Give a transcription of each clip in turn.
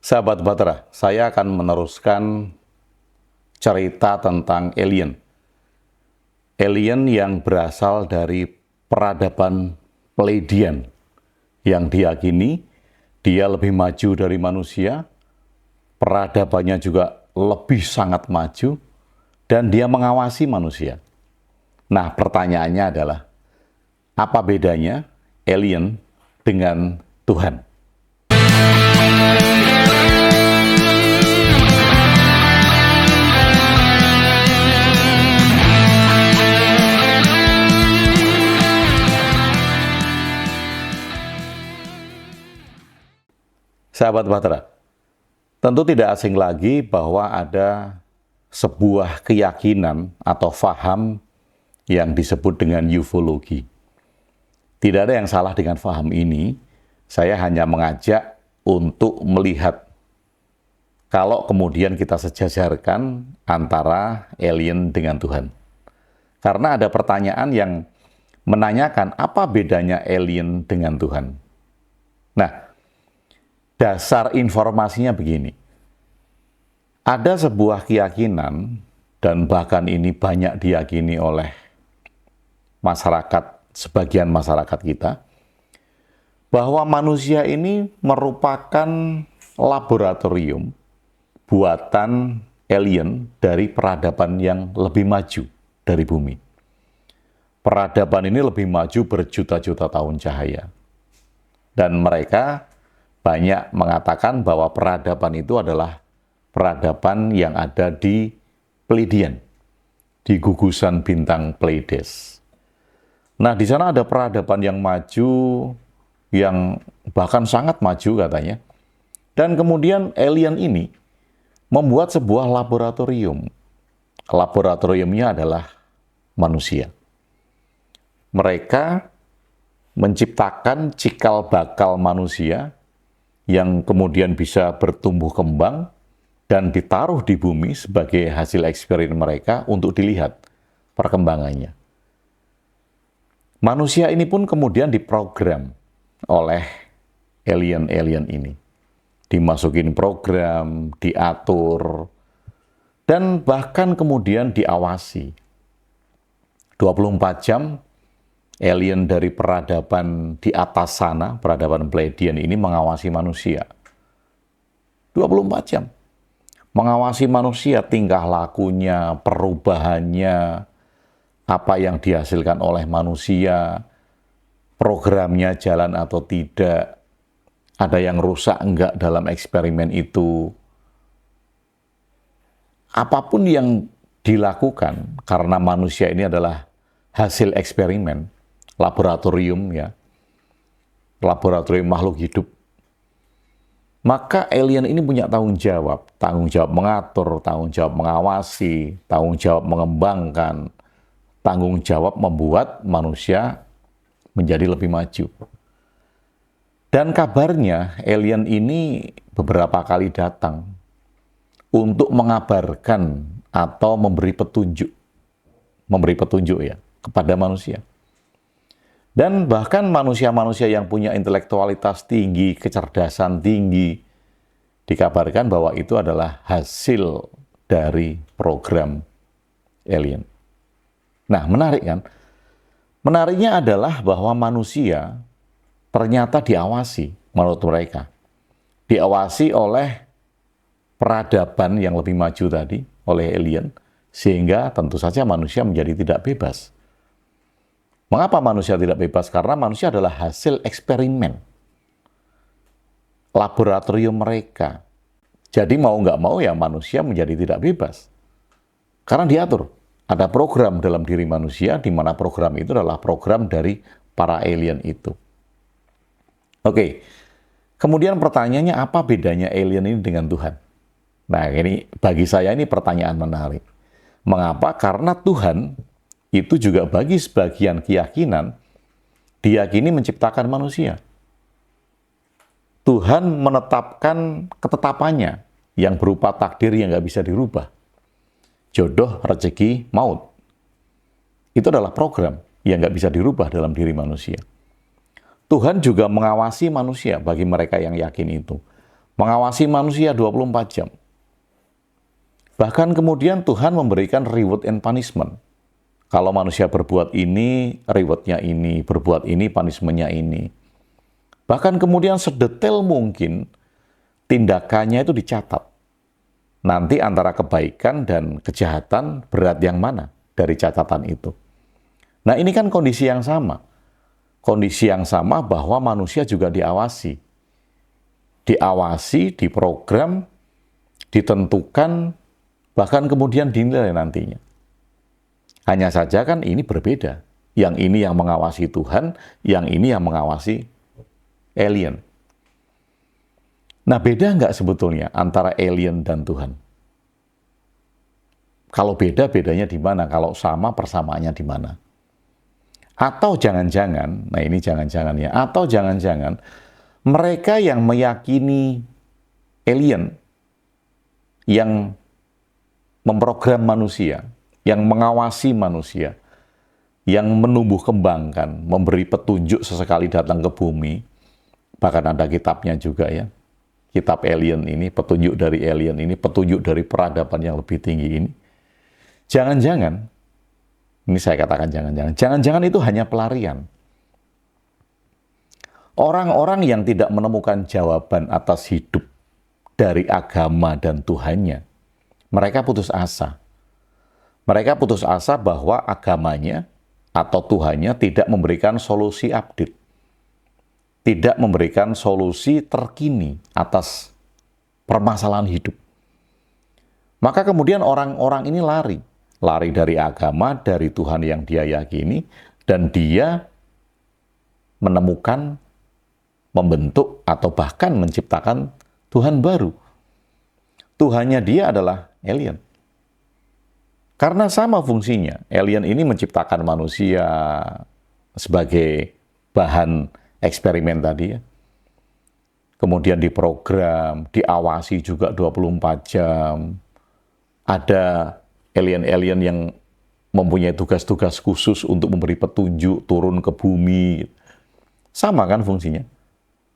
Sahabat Bahtera, saya akan meneruskan cerita tentang alien. Alien yang berasal dari peradaban Pleiadian, yang diyakini dia lebih maju dari manusia, peradabannya juga lebih sangat maju, dan dia mengawasi manusia. Nah, pertanyaannya adalah, apa bedanya alien dengan Tuhan? Sahabat Bahtera, tentu tidak asing lagi bahwa ada sebuah keyakinan atau faham yang disebut dengan ufologi. Tidak ada yang salah dengan faham ini, saya hanya mengajak untuk melihat kalau kemudian kita sejajarkan antara alien dengan Tuhan. Karena ada pertanyaan yang menanyakan apa bedanya alien dengan Tuhan. Nah, dasar informasinya begini. Ada sebuah keyakinan, dan bahkan ini banyak diyakini oleh masyarakat, sebagian masyarakat kita, bahwa manusia ini merupakan laboratorium buatan alien dari peradaban yang lebih maju dari bumi. Peradaban ini lebih maju berjuta-juta tahun cahaya. Dan mereka banyak mengatakan bahwa peradaban itu adalah peradaban yang ada di Pleiadian, di gugusan bintang Pleiades. Nah, di sana ada peradaban yang maju, yang bahkan sangat maju katanya. Dan kemudian alien ini membuat sebuah laboratorium. Laboratoriumnya adalah manusia. Mereka menciptakan cikal bakal manusia yang kemudian bisa bertumbuh kembang dan ditaruh di bumi sebagai hasil eksperimen mereka untuk dilihat perkembangannya. Manusia ini pun kemudian diprogram oleh alien-alien ini. Dimasukin program, diatur, dan bahkan kemudian diawasi. 24 jam alien dari peradaban di atas sana, peradaban Pleiadian ini mengawasi manusia. 24 jam. Mengawasi manusia, tingkah lakunya, perubahannya, apa yang dihasilkan oleh manusia, programnya jalan atau tidak, ada yang rusak enggak dalam eksperimen itu. Apapun yang dilakukan, karena manusia ini adalah hasil eksperimen, laboratorium ya, laboratorium makhluk hidup. Maka alien ini punya tanggung jawab mengatur, tanggung jawab mengawasi, tanggung jawab mengembangkan, tanggung jawab membuat manusia menjadi lebih maju. Dan kabarnya alien ini beberapa kali datang untuk mengabarkan atau memberi petunjuk ya kepada manusia. Dan bahkan manusia-manusia yang punya intelektualitas tinggi, kecerdasan tinggi, dikabarkan bahwa itu adalah hasil dari program alien. Nah, menarik kan? Menariknya adalah bahwa manusia ternyata diawasi menurut mereka. Diawasi oleh peradaban yang lebih maju tadi, oleh alien, sehingga tentu saja manusia menjadi tidak bebas. Mengapa manusia tidak bebas? Karena manusia adalah hasil eksperimen laboratorium mereka. Jadi mau nggak mau ya manusia menjadi tidak bebas. Karena diatur. Ada program dalam diri manusia, di mana program itu adalah program dari para alien itu. Oke, kemudian pertanyaannya apa bedanya alien ini dengan Tuhan? Nah, ini bagi saya ini pertanyaan menarik. Mengapa? Karena Tuhan itu juga bagi sebagian keyakinan diyakini menciptakan manusia. Tuhan menetapkan ketetapannya yang berupa takdir yang nggak bisa dirubah. Jodoh, rezeki, maut. Itu adalah program yang nggak bisa dirubah dalam diri manusia. Tuhan juga mengawasi manusia bagi mereka yang yakin itu. mengawasi manusia 24 jam. Bahkan kemudian Tuhan memberikan reward and punishment. Kalau manusia berbuat ini, rewardnya ini, berbuat ini, punishment-nya ini. Bahkan kemudian sedetail mungkin tindakannya itu dicatat. Nanti antara kebaikan dan kejahatan berat yang mana dari catatan itu. Nah, ini kan kondisi yang sama. Kondisi yang sama bahwa manusia juga diawasi. Diawasi, diprogram, ditentukan, bahkan kemudian dinilai nantinya. Hanya saja kan ini berbeda. Yang ini yang mengawasi Tuhan, yang ini yang mengawasi alien. Nah, beda nggak sebetulnya antara alien dan Tuhan? Kalau beda, bedanya di mana? Kalau sama, persamaannya di mana? Atau jangan-jangan, nah ini jangan-jangan ya, atau jangan-jangan mereka yang meyakini alien, yang memprogram manusia, yang mengawasi manusia, yang menumbuh kembangkan, memberi petunjuk sesekali datang ke bumi, bahkan ada kitabnya juga ya, kitab alien ini, petunjuk dari alien ini, petunjuk dari peradaban yang lebih tinggi ini. Jangan-jangan, ini saya katakan jangan-jangan itu hanya pelarian. Orang-orang yang tidak menemukan jawaban atas hidup dari agama dan Tuhannya, mereka putus asa. Mereka putus asa bahwa agamanya atau Tuhannya tidak memberikan solusi update. Tidak memberikan solusi terkini atas permasalahan hidup. Maka kemudian orang-orang ini lari dari agama, dari Tuhan yang dia yakini, dan dia menemukan, membentuk, atau bahkan menciptakan Tuhan baru. Tuhannya dia adalah alien. Karena sama fungsinya, alien ini menciptakan manusia sebagai bahan eksperimen tadi ya. Kemudian diprogram, diawasi juga 24 jam. Ada alien-alien yang mempunyai tugas-tugas khusus untuk memberi petunjuk turun ke bumi. Sama kan fungsinya?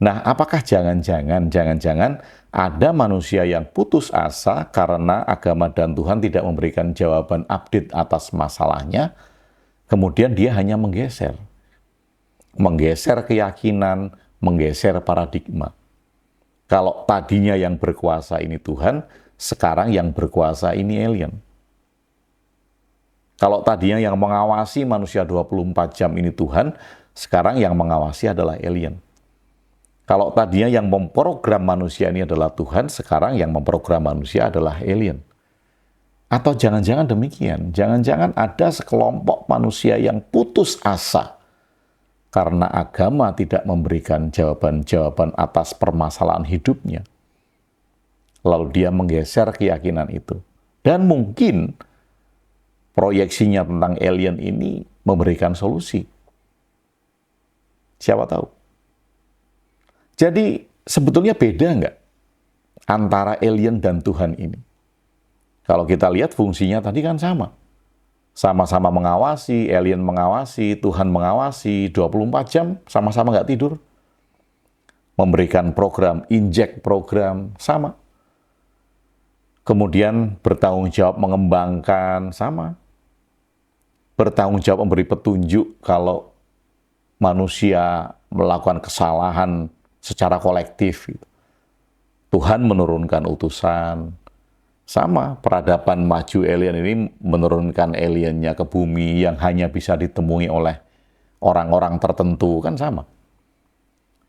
Nah, apakah jangan-jangan ada manusia yang putus asa karena agama dan Tuhan tidak memberikan jawaban update atas masalahnya, kemudian dia hanya menggeser keyakinan, menggeser paradigma. Kalau tadinya yang berkuasa ini Tuhan, sekarang yang berkuasa ini alien. Kalau tadinya yang mengawasi manusia 24 jam ini Tuhan, sekarang yang mengawasi adalah alien. Kalau tadinya yang memprogram manusia ini adalah Tuhan, sekarang yang memprogram manusia adalah alien. Atau jangan-jangan demikian, jangan-jangan ada sekelompok manusia yang putus asa karena agama tidak memberikan jawaban-jawaban atas permasalahan hidupnya. Lalu dia menggeser keyakinan itu. Dan mungkin proyeksinya tentang alien ini memberikan solusi. Siapa tahu. Jadi sebetulnya beda nggak antara alien dan Tuhan ini? Kalau kita lihat fungsinya tadi kan sama. Sama-sama mengawasi, alien mengawasi, Tuhan mengawasi, 24 jam sama-sama nggak tidur. Memberikan program, injek program, sama. Kemudian bertanggung jawab mengembangkan, sama. Bertanggung jawab memberi petunjuk kalau manusia melakukan kesalahan secara kolektif. Tuhan menurunkan utusan. Sama, peradaban maju alien ini menurunkan aliennya ke bumi yang hanya bisa ditemui oleh orang-orang tertentu, kan sama.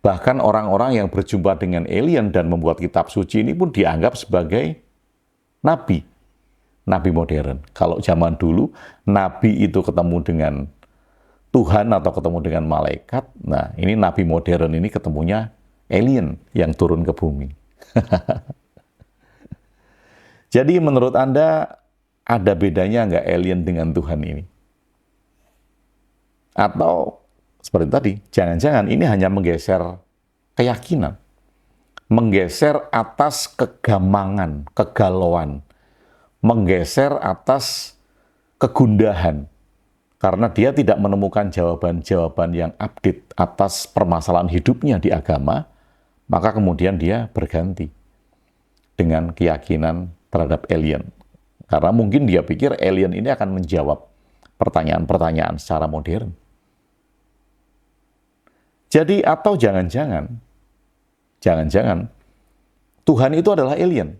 Bahkan orang-orang yang berjumpa dengan alien dan membuat kitab suci ini pun dianggap sebagai nabi. Nabi modern. Kalau zaman dulu, nabi itu ketemu dengan Tuhan atau ketemu dengan malaikat. Nah, ini nabi modern ini ketemunya alien yang turun ke bumi. Jadi menurut Anda ada bedanya nggak alien dengan Tuhan ini? Atau seperti tadi, jangan-jangan ini hanya menggeser keyakinan, menggeser atas kegamangan, kegalauan, menggeser atas kegundahan, karena dia tidak menemukan jawaban-jawaban yang update atas permasalahan hidupnya di agama, maka kemudian dia berganti. dengan keyakinan terhadap alien. Karena mungkin dia pikir alien ini akan menjawab pertanyaan-pertanyaan secara modern. Jadi, atau jangan-jangan Tuhan itu adalah alien.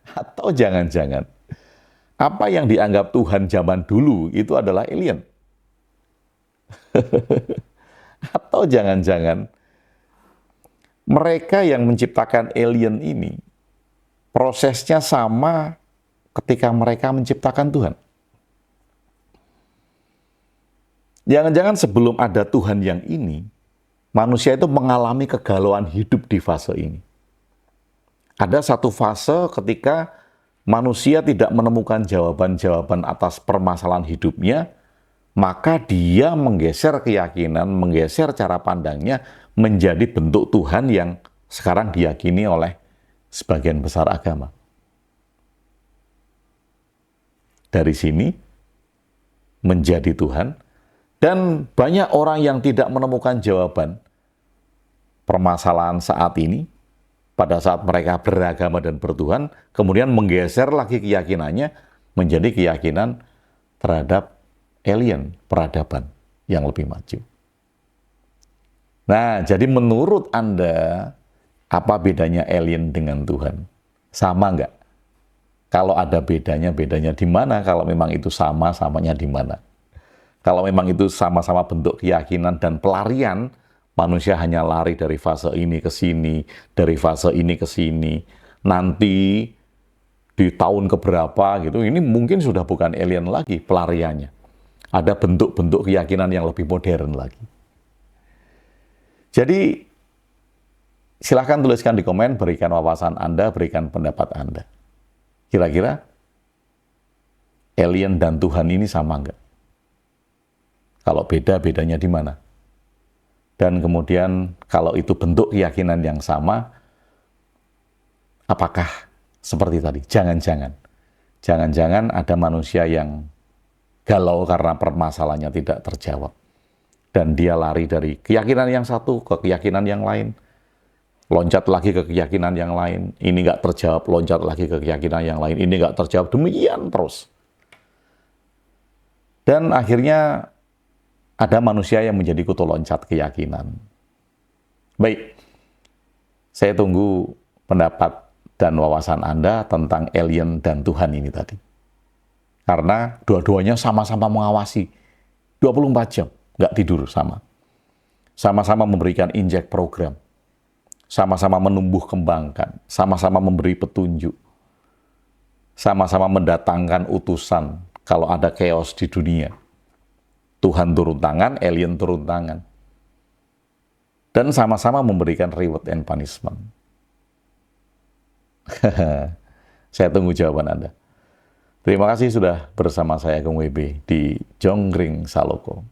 Atau jangan-jangan apa yang dianggap Tuhan zaman dulu itu adalah alien. Atau jangan-jangan mereka yang menciptakan alien ini prosesnya sama ketika mereka menciptakan Tuhan. Jangan-jangan sebelum ada Tuhan yang ini, manusia itu mengalami kegalauan hidup di fase ini. Ada satu fase ketika manusia tidak menemukan jawaban-jawaban atas permasalahan hidupnya, maka dia menggeser keyakinan, menggeser cara pandangnya menjadi bentuk Tuhan yang sekarang diyakini oleh sebagian besar agama. Dari sini menjadi Tuhan, dan banyak orang yang tidak menemukan jawaban permasalahan saat ini, pada saat mereka beragama dan bertuhan, kemudian menggeser lagi keyakinannya menjadi keyakinan terhadap alien, peradaban yang lebih maju. Nah, jadi menurut Anda, apa bedanya alien dengan Tuhan? Sama nggak? Kalau ada bedanya, bedanya di mana? Kalau memang itu sama, samanya di mana? Kalau memang itu sama-sama bentuk keyakinan dan pelarian, manusia hanya lari dari fase ini ke sini, dari fase ini ke sini. Nanti di tahun keberapa gitu, ini mungkin sudah bukan alien lagi pelariannya. Ada bentuk-bentuk keyakinan yang lebih modern lagi. Jadi, silahkan tuliskan di komen, berikan wawasan Anda, berikan pendapat Anda. Kira-kira alien dan Tuhan ini sama nggak? Kalau beda, bedanya di mana? Dan kemudian kalau itu bentuk keyakinan yang sama, apakah seperti tadi? Jangan-jangan ada manusia yang galau karena permasalahannya tidak terjawab. Dan dia lari dari keyakinan yang satu ke keyakinan yang lain. Loncat lagi ke keyakinan yang lain. Ini nggak terjawab, loncat lagi ke keyakinan yang lain. Ini nggak terjawab, demikian terus. Dan akhirnya ada manusia yang menjadi kutu loncat keyakinan. Baik, saya tunggu pendapat dan wawasan Anda tentang alien dan Tuhan ini tadi. Karena dua-duanya sama-sama mengawasi 24 jam, nggak tidur sama. Sama-sama memberikan injek program, sama-sama menumbuh kembangkan, sama-sama memberi petunjuk, sama-sama mendatangkan utusan kalau ada chaos di dunia. Tuhan turun tangan, alien turun tangan. Dan sama-sama memberikan reward and punishment. Saya tunggu jawaban Anda. Terima kasih sudah bersama saya, Kung WB, di Jonggring Saloko.